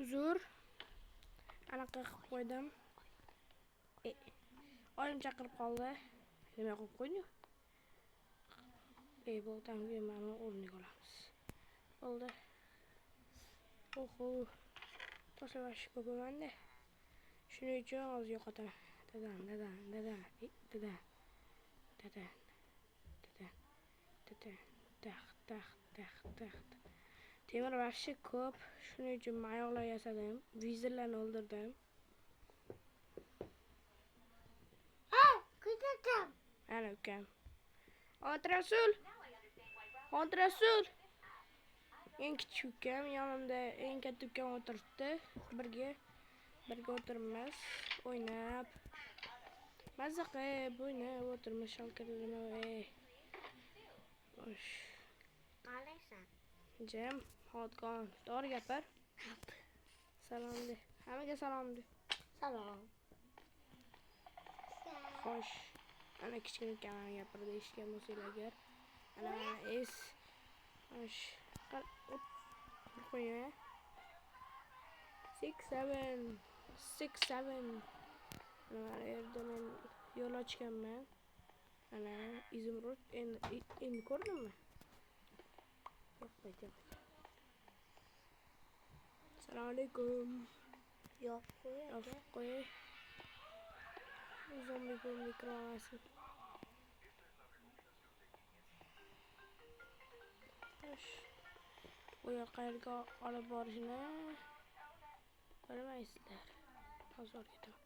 uzr. Anaqa qilib qo'ydim. Oyim chaqirib qoldi. Nima qilib qo'yding? Bo'ldi, mana o'rniga olamiz. Bo'ldi. Oho. Tashlavash ko'paman-da. Shuning uchun hozir yo'qotaman. Dadan. Taxt. Temir vahshi ko'p. Shuning uchun mayoqlar yasadim. Vizirlarni o'ldirdim. Kuzatam. Ana ukam. Rasul. Eng kichik ukam yonimda, eng katta ukam o'tiribdi. Birga o'tiribmiz, o'ynab. Mazza qilib o'ynab o'tiribmiz shalkalarni. Qalaysan? Jam, hotgon. To'g'ri gapir. Salom de. Hammaga salom de. Salom. Xo'sh. Ana kichkina ukamni gapirdi, eshitgan bo'lsanglar agar. Ana es. Xo'sh. Qo'ya. 6-7. Mana yerda men yo'l ochganman. Ana izimrud endi ko'rdimmi? Yo'q. Assalomu alaykum. Yo'q qo'y. Zombi qilmasin. Bu qayerga olib borishni bilmaysizlar. Hozir ketaman.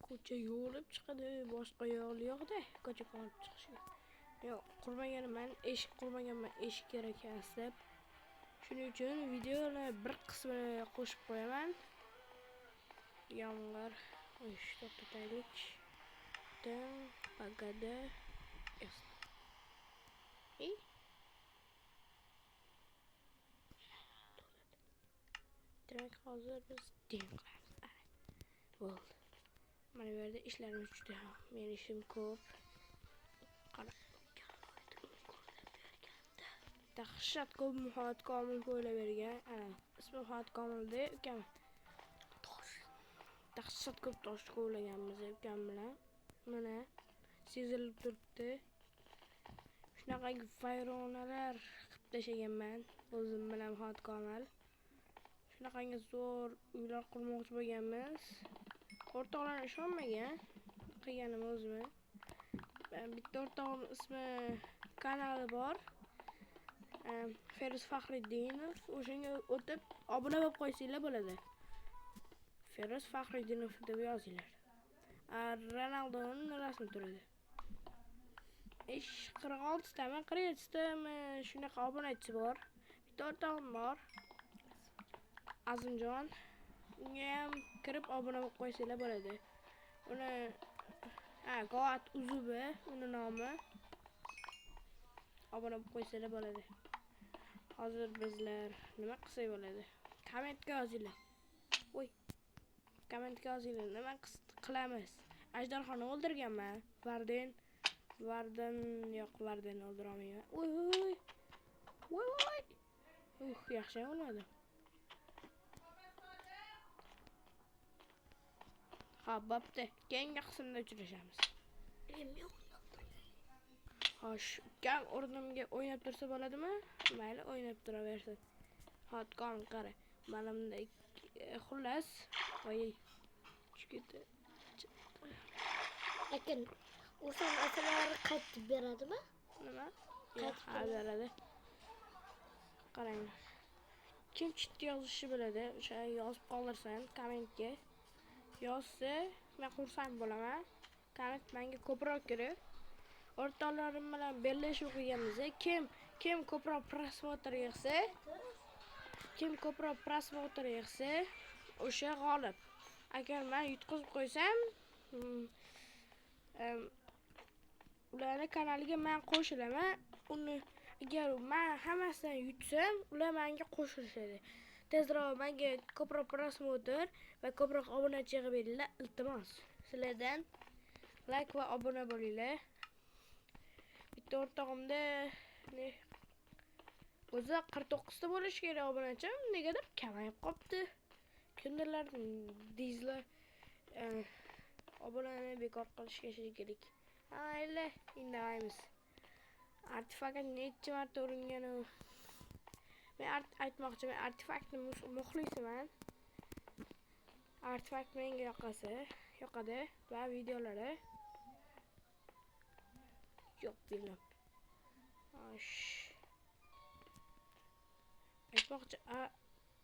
Ko'cha yo'lib chiqadi, boshqa yo'l yo'q-da, ko'chaga olib chiqish. Yo'q, eshik qurmaganman, eshik kerak deb. Shuning uchun videoni bir qismini qo'shib qo'yaman. Yomg'ir, to'xtataylik. Pagada. Demak, hozir biz din qilamiz. Bo'ldi. Mana bu yerda ishlarimiz juda, men ishim ko'p. Dahshat ko'p Muhot Komil qo'yla bergan. Ismi Muhot Komilda ukam. Dahshat ko'p tosh qo'ylaganmiz ukam bilan. Mana sezilib turibdi. Shunaqa vayronalar qilib tashaganman o'zim bilan Muhot Komil. Shunaqangi zo'r uylar qurmoqchi bo'lganmiz. O'rtoqlar ishonmagan qilganim o'zimni. Bitta o'rtog'im ismi kanali bor. Feruz Faxriddinov, o'shanga o'tib obuna bo'lib qo'ysanglar bo'ladi. Feruz Faxriddinov deb yozinglar. Ronaldoning rasmi turadi. 46 tami, 47 tami shunaqa obunachisi bor. Bitta o'rtog'im bor. Azimjon. Unga ham kirib obuna bo'lib qo'ysanglar bo'ladi. Uni Goat Uzubi uni nomi. Obuna bo'lib qo'ysanglar bo'ladi. Hozir bizlar nima qilsak bo'ladi? Kommentga yozinglar. Kommentga yozinglar. Nima qilamiz? Ajdarxonni o'ldirganman. Varden o'ldira olmayman. Voy. Yaxshi o'lmadi. Bo'pti. Keyingi qismda uchrashamiz. Xo'sh, ukam o'rnimga o'ynab tursa bo'ladimi? Mayli, o'ynab turaversin. Hotkom qara. Mana bunday xullas. Chiqdi. Lekin o'shan asarlarni qaytib beradimi? Nima? Beradi. Qarang. Kim chit yozishi biladi, o'sha yozib qoldirsan kommentga. Yozsa, men xursand bo'laman. Komment menga ko'proq kerak. O'rtoqlarim bilan bellashuv qilganmiz. Kim ko'proq prosmotr yig'sa, o'sha g'olib. Agar men yutqizib qo'ysam, ularning kanaliga men qo'shilaman. Agar men hammasidan yutsam, ular menga qo'shilishadi. Tezroq menga ko'proq prosmotr va ko'proq obunachi yig'ib beringlar, iltimos. Sizlardan like va obuna bo'linglar. Bitta o'rtog'imda O'zi 49 ta bo'lishi kerak obunachim, negadir kamayib qopti. Kimdirlar deysizlar, obunani bekor qilishga shekilli. Mayli, indamaymiz. Artefakt necha marta uringan u. Men aytmoqchiman, artefaktni muxlisiman. Artefakt menga yoqadi va videolari yo'q bilmem. Aytmoqchi,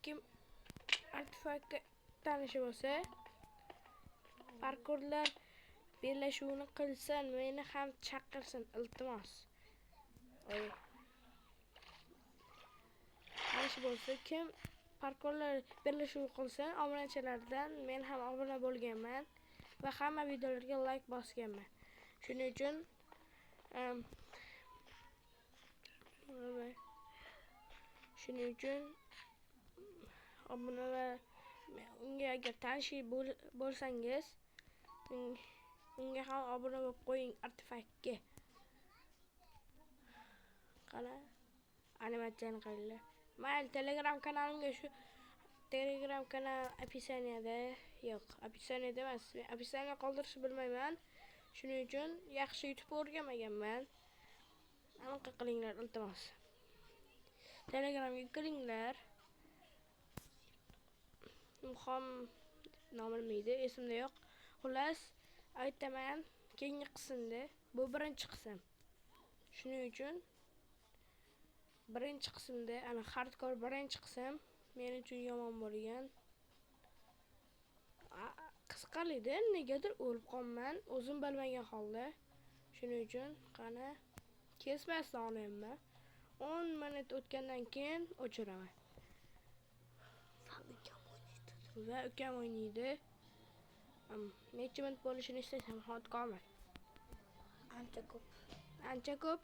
kim artefaktga tanishi bo'lsa, parkurlar bellashuvini qilsin, meni ham chaqirsin, iltimos. Tanishi bo'lsa, kim parkurlar bellashuvi qilsin, obunachilardan men ham obuna bo'lganman va hamma videolarga like bosganman. Shuning uchun obunalar unga agar tanish bo'lsangiz, unga ham obuna bo'lib qo'ying artefaktga. Qana animatsiyani qilinglar. Mayli, Telegram kanalimga shu Telegram kanal описаниеda yo'q, описаниеda emas. Men описание qoldirishni bilmayman. Shuning uchun yaxshi YouTube o'rganmaganman. Anaqa qilinglar, iltimos. Telegramga kiringlar. Muhim nomim esimda yo'q. Xullas, aytaman, keyingi qismda bu birinchi qism. Shuning uchun birinchi qismda, ana hardcore birinchi qism men uchun yomon bo'lgan. Qisqalidi, negadir o'lib qolman, o'zim bilmagan holda. Shuning uchun qani kesmasdan olayman. 10 minut o'tgandan keyin o'chiraman. Va ukam o'ynaydi. Necha minut bo'lishini istaysan, hot qolma. Ancha ko'p.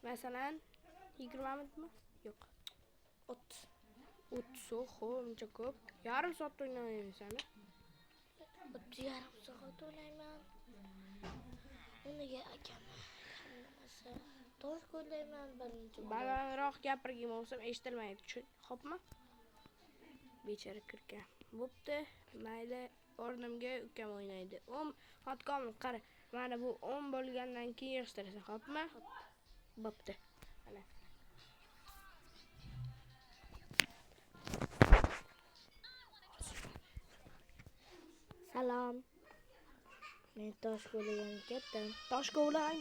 Masalan, 20 minutmi? Yo'q. 30 uncha ko'p. Yarim soat o'ynaysanmi? 30 yarim soat o'ynayman. Unga akam nimasi? Tosh qo'ymayman birinchi. Balandroq gapirgan bo'lsam eshitilmaydi. Xo'pmi? Bechara kirgan. Bo'pti. Mayli, o'rnimga ukam o'ynaydi. Hotkom qara. Mana bu 10 bo'lgandan keyin yig'ishtirasan, xo'pmi? Bo'pti. Mana. Salom. Men tosh qo'ygan ketdim. Tosh qo'ygan.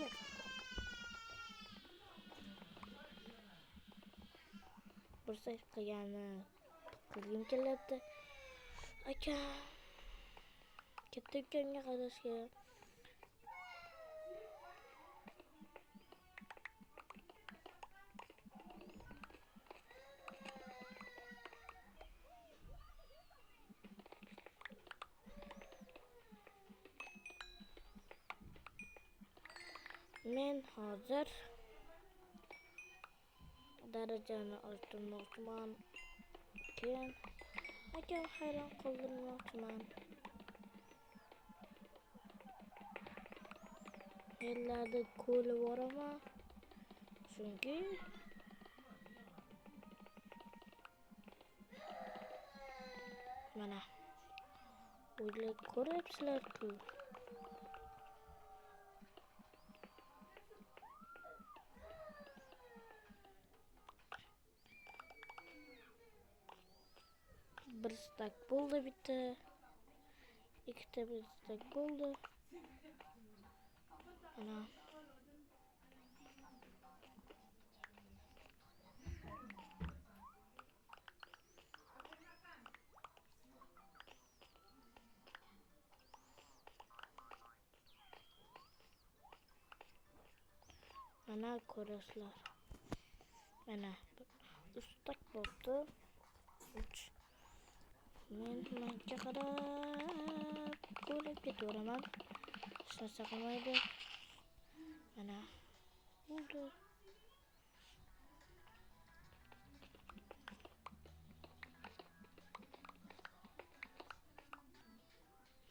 Bursa qilgani qilgim keladi. Aka. Katta ukamga qarashga. Men hozir darajani oshirmoqchiman. Keyin akam hayron qoldirmoqchiman. Yerlarda ko'li boraman. Chunki mana o'ylab ko'ryapsizlar-ku. Bir stak bo'ldi bitta. Ikkita bir stak bo'ldi. Ana. Mana ko'rasizlar. Mana ustak bo'ldi. Men bunga qarab ko'rib ketaveraman. Hech narsa qilmaydi. Mana bo'ldi.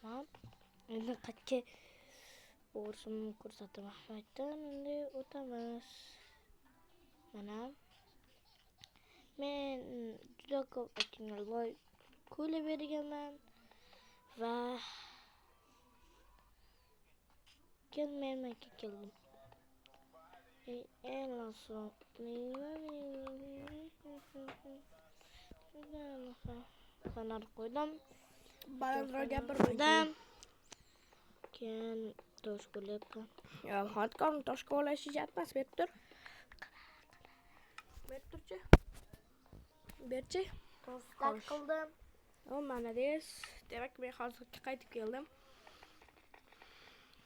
Men endi qayerga borishimni ko'rsataman. Endi o'tamiz. Mana men juda ko'p akangga loy ko'la berganman va men keldim. Eng so'ng fanar qo'ydim. Balandroq gapirmang. Keyin tosh qo'lyapman. Yo'q, hotkom toshga olashijatmas, berib tur. Berib turchi. Berchi. Toshlar qildim. O, mana des. Demak, men hozir qaytib keldim.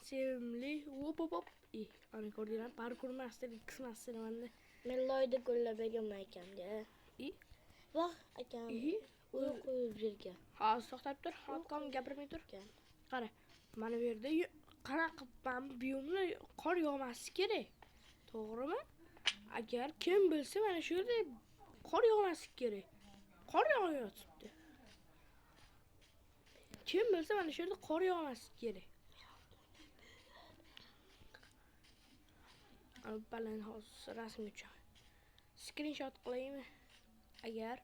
Sevimli. Hop. Ana ko'rdinglar, parkour master X-master menda. Men loyda qo'llab berganman akamga. Voh, akam uni qo'yib bergan. Hozir to'xtab tur, hotkom gapirmay tur. Qara, mana bu yerda qanaqa biyomda qor yog'masligi kerak. To'g'rimi? Agar kim bilsa, mana shu yerda qor yog'masligi kerak. Qor yog'yotibdi. Kim bilsa, mana shu yerda qor yog'masligi kerak. Baland hozir rasm uchun. Screenshot qilaymi? Agar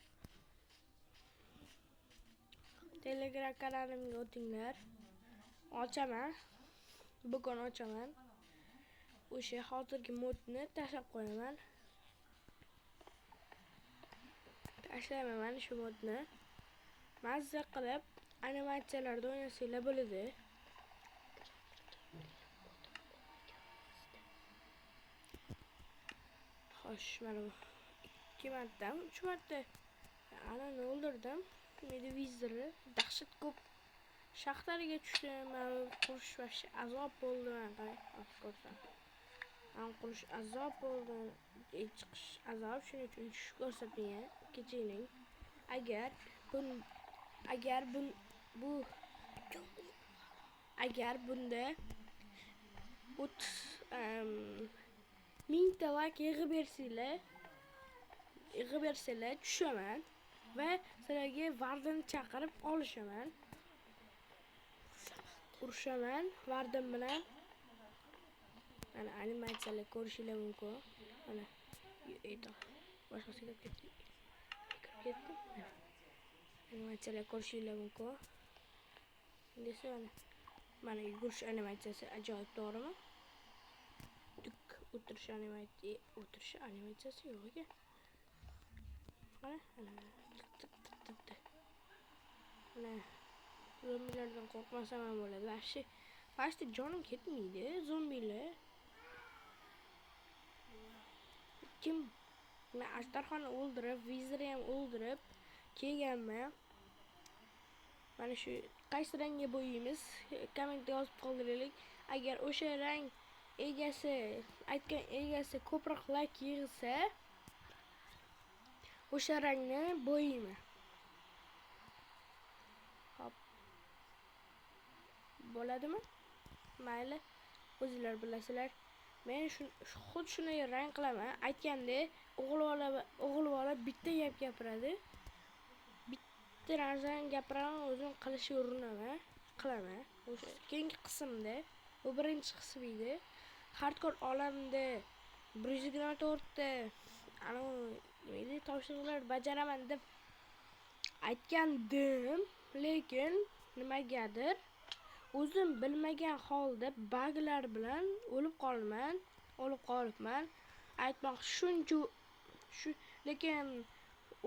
Telegram kanalimga o'tinglar. Ochaman. Bugun ochaman. O'sha hozirgi modni tashlab qo'yaman. Tashlayman mana shu modni. Mazza qilib animatsiyalarda o'ynasanglar bo'ladi. Xo'sh, mana bu 2 marta, 3 marta anani o'ldirdim. Medvizorni dahshat ko'p shaxtariga tushdim. Men qurish vashi azob bo'ldi. Ko'rsam. Men qurish azob bo'ldi. Chiqish azob, shuning uchun tushib ko'rsating, kechiring. Agar bunda 1000 ta like yig'ib bersanglar tushaman va sizlarga Vardani chaqirib olishaman. Urushaman Vardim bilan. Mana animatsiyalar ko'rishinglar mumkin. Mana boshqasiga ketdi. Animatsiyalar ko'rishinglar mumkin. Desa mana yugurish animatsiyasi ajoyib, to'g'rimi? O'tirish animatsiyasi yo'q ekan. Mana zombilardan qo'rqmasam ham bo'ladi. Vashti jonim ketmaydi, zombilar. Kim men Ashtarxonni o'ldirib, vizirni ham o'ldirib kelganman. Mana shu qaysi rangga bo'yaymiz? Kommentda yozib qoldiraylik. Agar o'sha rang egasi ko'proq like yig'sa, o'sha rangni bo'yayman. Hop. Bo'ladimi? Mayli, o'zinglar bilasizlar. Men xuddi shunday rang qilaman. Aytgandek, o'g'il bola bitta gap gapiradi. Bitta narsani gapiraman, o'zim qilishga urinaman, qilaman. O'sha keyingi qismda, bu birinchi qism edi. Hardcore olamda 124 ta nima topshiriqlar bajaraman deb aytgandim, lekin nimagadir o'zim bilmagan holda buglar bilan o'lib qolibman. Aytmoqchi lekin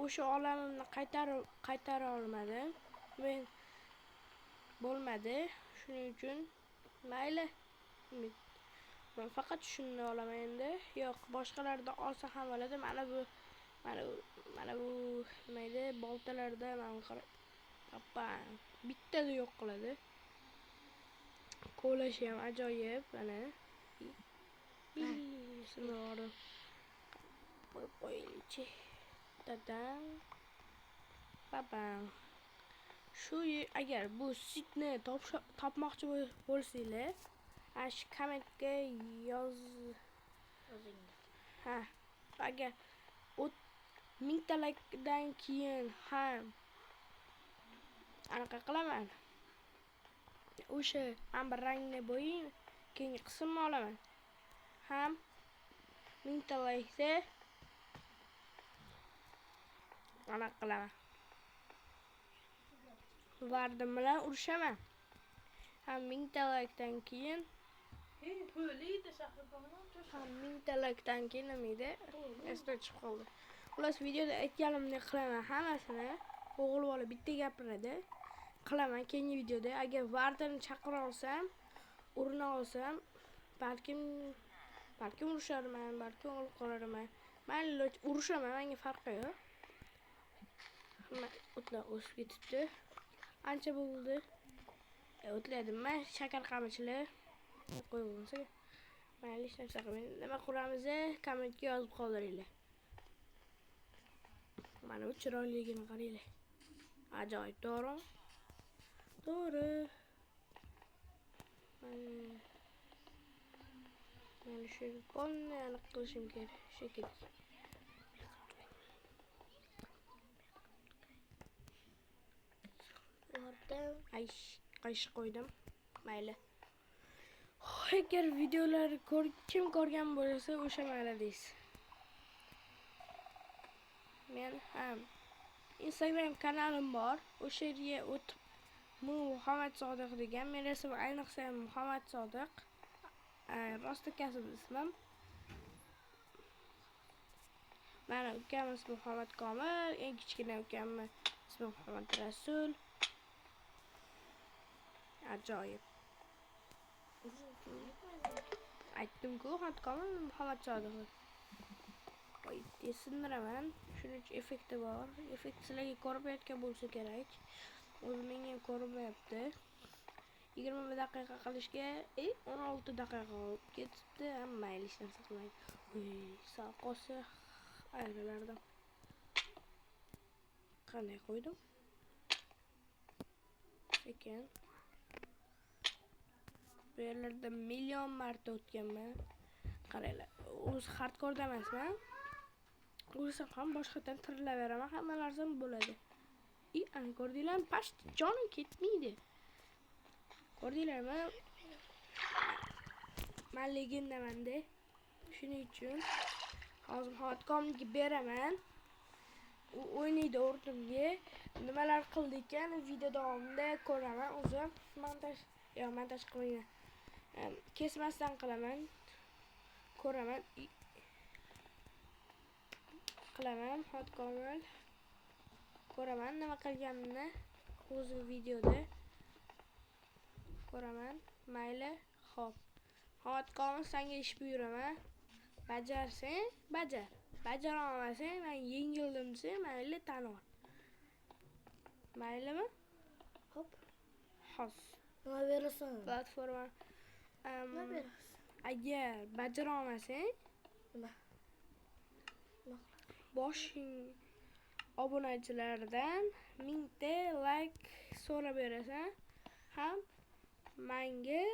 o'sha olamimni qaytara olmadim. Men bo'lmadi. Shuning uchun mayli. Men faqat shuni olaman endi. Yo'q, boshqalarda olsa ham bo'ladi. Mana bu nima edi? Boltalarda men bittada yo'q qiladi. Qo'lashi ham ajoyib, mana. Sinori. Qo'yaylik. Dadam. Babam. Agar bu sitni topmoqchi bo'lsanglar, shu kommentga yozing. Agar 1000 ta likedan keyin ham anaqa qilaman. O'sha bir rangni bo'yayman, keyingi qismni olaman. 1000 ta like Ana qilaman. Vardim bilan urushaman. Ham 1000 ta like'dan keyin Böyleydi Shahrixonam. ham 1000 ta like'dan keyin nima edi? Esdan chiqib qoldi. Xullas videoda aytganimdek qilaman hammasini. O'g'il bola bitta gapiradi. Qilaman keyingi videoda. Agar Vardani chaqira olsam, urina olsam, balkim urusharman, balkim o'lib qolarman. Mayli urushaman, menga farqi yo'q. O'tlar o'sib ketibdi. Ancha bo'ldi. O'tladim. Men shakar qamchilar qo'yib bo'lsa. Mayli hech narsa qilmaydi. Nima quramiz? Kommentga yozib qoldiringlar. Mana bu chiroyligini qaranglar. Ajoyib to'g'ri. To'g'ri. Mana shu qonni aniq qilishim kerak shekilli. Qayshi qo'ydim. Mayli. Agar videolarni kim ko'rgan bo'lsa, o'sha mayli deysiz. Men ham Instagram kanalim bor. O'sha yerga o'tib Muhammad Sodiq degan. Men esa ayniqsa Muhammad Sodiq. Rosti kasb ismim. Mana ukam ismi Muhammad Komil, eng kichkina ukamni ismi Muhammad Rasul. Ajoyib. Aytdim-ku, Muhammad Komil, Muhammad Sodiq. Voy, sindiraman. Shuning uchun effekti bor. Effekt sizlarga ko'rinmayotgan bo'lsa kerak. O'zi menga ham ko'rinmayapti. 20 daqiqa qilishga 16 daqiqa qolib ketibdi. Mayli, hech narsa qilmaydi. Sal qolsa ayrilardim. Qanday qo'ydim? Sekin. Bu yerlarda million marta o'tganman. Qaranglar, o'zi hardcore emasman. O'lsam ham boshqadan tirilaveraman, hamma narsam bo'ladi. Ana ko'rdinglarmi? Past jonim ketmaydi. Ko'rdinglarmi? Men legendaman-da. Shuning uchun hozir Muhammadkomga beraman. U o'ynaydi o'rnimga. Nimalar qildi ekan video davomida ko'raman. O'zim montaj qilmayman. Kesmasdan qilaman. Ko'raman. Muhammadkomil. Ko'raman nima qilganimni o'zi videoda. Ko'raman. Mayli, xo'p. Muhammadkomil, senga ish buyuraman. Bajarsang, bajar. Bajara olmasang, men yengildim desa, mayli tan ol. Maylimi? Hop. Hop. Nima berasan? Platforma. Nima berasan? Agar bajara olmasang, Nima? boshing obunachilardan 1000 ta like so'rab berasan, ham menga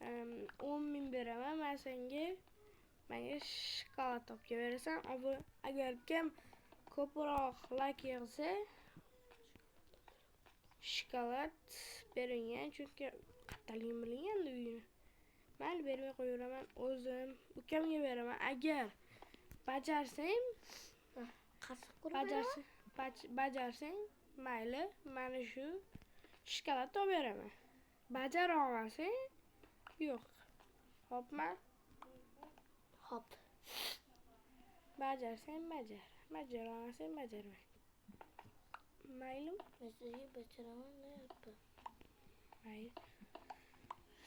10.000 beraman. Men senga shokolad topga berasan. Agar kim ko'proq like yig'sa, shokolad beringan, chunki qattaligim bilinganda uyini. Mayli, bermay qo'yiraman. O'zim ukamga beraman. Agar bajarsang, bajarsang, mayli, mana shu shokolad olib beraman. Bajara olmasang, yo'q. Hopmi? Hop. Bajarsang, bajar. Bajara olmasang, bajarma. Maylimi? Men sizga bajaraman deyapman. Mayli.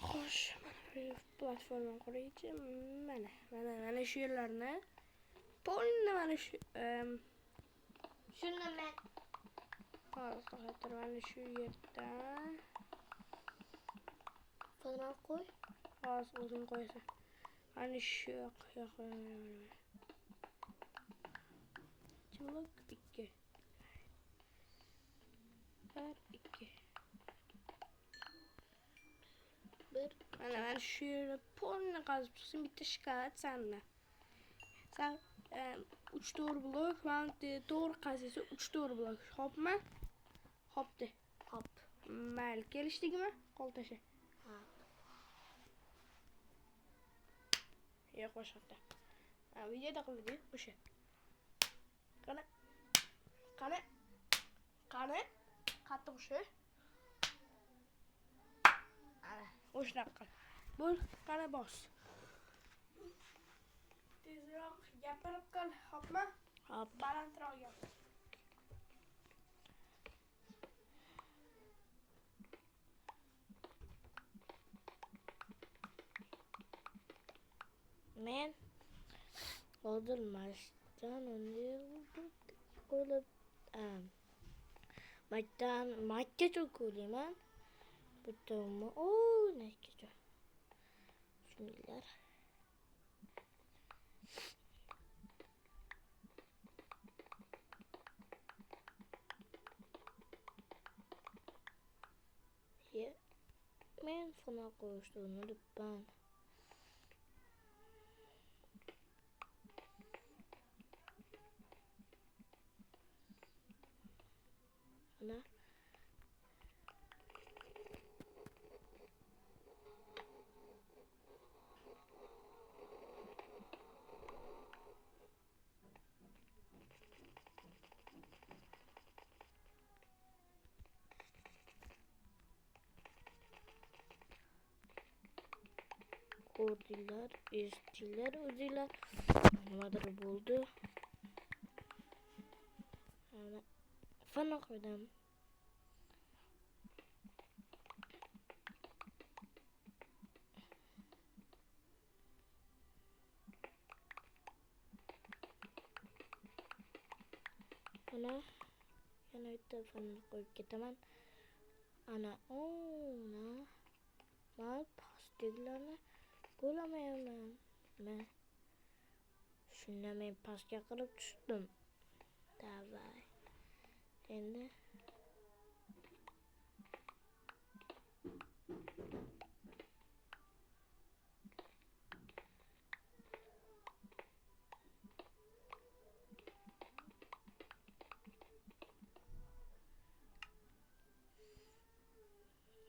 Xo'sh, mana platforma quraychi. Mana shu yerlarni polni mana shu Shuni men hozir mana shu yerdan fonal qo'y. hozir o'zing qo'yasan. Mana shu yoqqa. Chimlok 2. 1 2. Mana shu yerda polni qazib chiqsam, bitta shokolad sanda. Sen 3-4 blok, men to'g'ri qazisa 3-4 blok. Hopmi? Hopdi. Hop. Mayli, kelishdikmi? Qo'l tasha. Ha. Yo'q, o'sha yerda. Videoda qildik, o'sha. Qani Qani. Qani. Qattiq ushi. Ana, o'shnaqa qil. Bo'l, qani bos. Tezroq gapirib qil, xo'pmi? Hop. Balandroq gapir. Men hozir mashqdan o'ylab makkacha ko'rayman. Bittami? Nakkacha. Shuninglar. Men sana qo'yishni unutibman. Ana. Ko'rdinglar, eshitdinglar o'zinglar. Nimadir bo'ldi. Ana fana qo'ydim. Ana yana bitta fana qo'yib ketaman. Ana ona men pastliklarni ko'lamayman. Men shunda men pastga qilib tushdim. Davay. Endi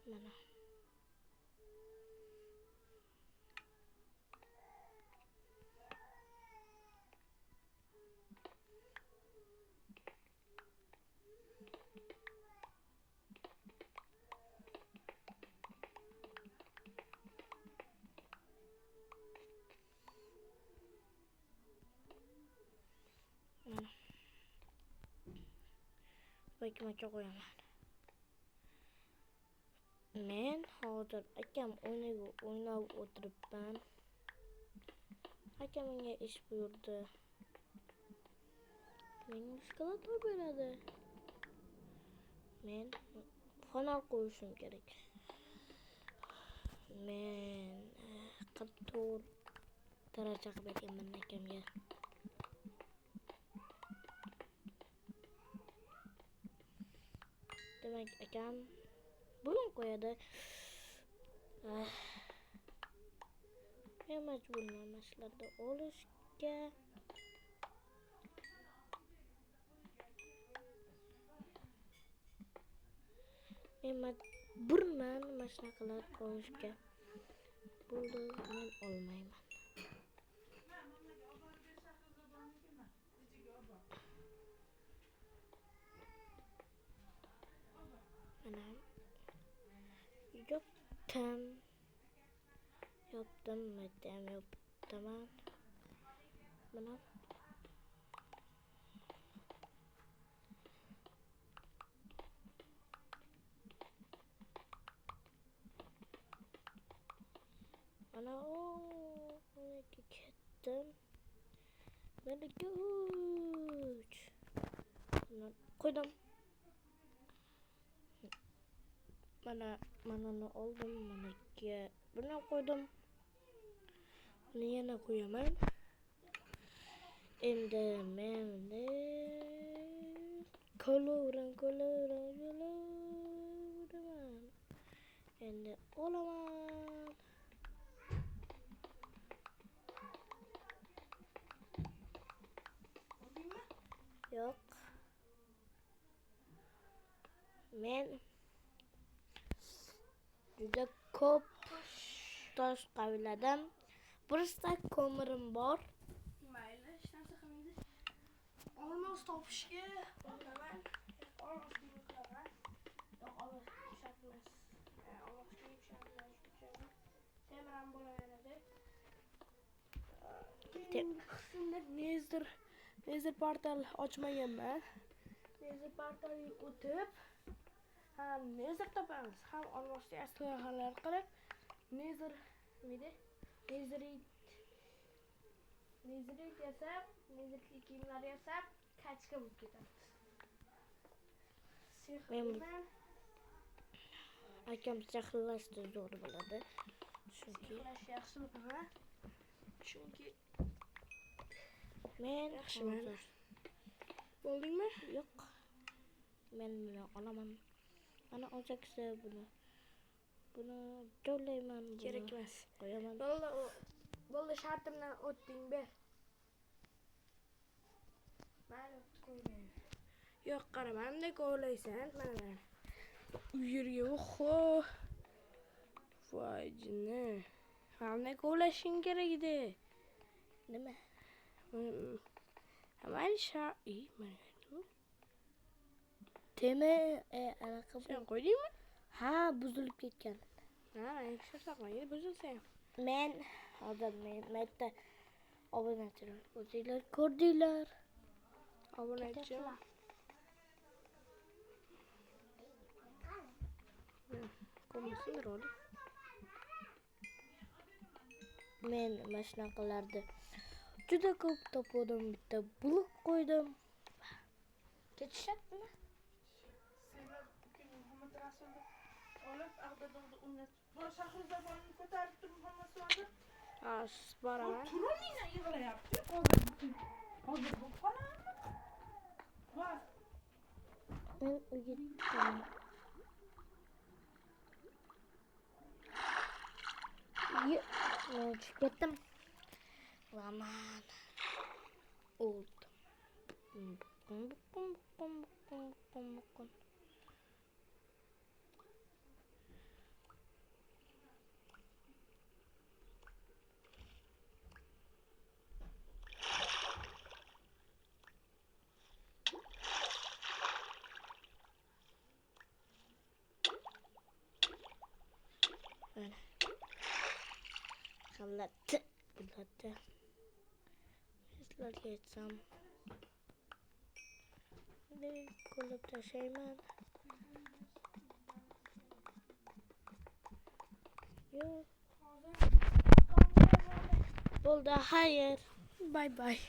mana bakmacha qo'yaman. Men hozir akam o'ynab o'tiribman. Akam menga ish buyurdi. Menga shokolad olib beradi. Men fonal qo'yishim kerak. Men 44 daraja qilib berganman akamga. Demak akam bugun qo'yadi. Men majburman mashqlarda olishga. Men majburman mashqlar olishga. Bo'ldi, men olmayman. Mana yopdim, madam yoptaman. Mana mana ketdim. Mana uch. Qo'ydim. Mana oldim, managa buni qo'ydim. Buni yana qo'yaman. Endi men qo'laveraman. Endi olaman. Yo'q. Men juda ko'p tosh qavladim. Bir stak ko'mirim bor. Mayli, hech narsa qilmaydi. Olmaz topishga o'taman. Olmaz yumurtlaman. Yo'q, olmaz yumshatmas. Olmaz yumshatmas. Temirdan bo'laveradi. Nezdir portal ochmaganman. Nezdir portalga o'tib ham nezdir topamiz, ham olmosga aslohalar qilib nezdir yasab, nezirli kiyimlar yasab, kachka bo'lib ketamiz. Men akam sehrlashni zo'r biladi. Chunki Sehrlash yaxshi bilaman. Chunki men yaxshiman. hozir Bo'ldingmi? yo'q. Men buni olaman. Mana o'zaksa buni jo'layman. Kerak emas. Qo'yaman. Bo'ldi, shartimdan o'tding, ber. Mayli, qo'ymayman. Yo'q, qara, mendek o'ylaysan, mana. U yerga oho. Voy jinni. Mendek o'ylashing kerak edi. Nima? Mana Tema anaqa sen qo'ydingmi? ha, buzilib ketgan. Ha, yaxshi saqlaydi, buzilsa ham. Men hozir mayda obunachilar o'zinglar ko'rdinglar. Obunachim. Ko'rmasindir o'li. Men mana shunaqalarni juda ko'p topdim, bitta bulut qo'ydim. Ketishyaptimi? Sizlar Muhammad Rasulni olib, Ag'dodda unnat. Bu Shahrizabonni ko'tarib turib Muhammad Sodiq. Ha, boraman. Turolmina yig'layapti. Hozir bu qolarmi? Voy. Men uyga chiqaman. Men chiqib ketdim. Aman. O'ldim. Xalatı. Sizlarga aytsam. Ko'lab tashlayman. Yo'q. Bo'ldi, xayr. Bye bye.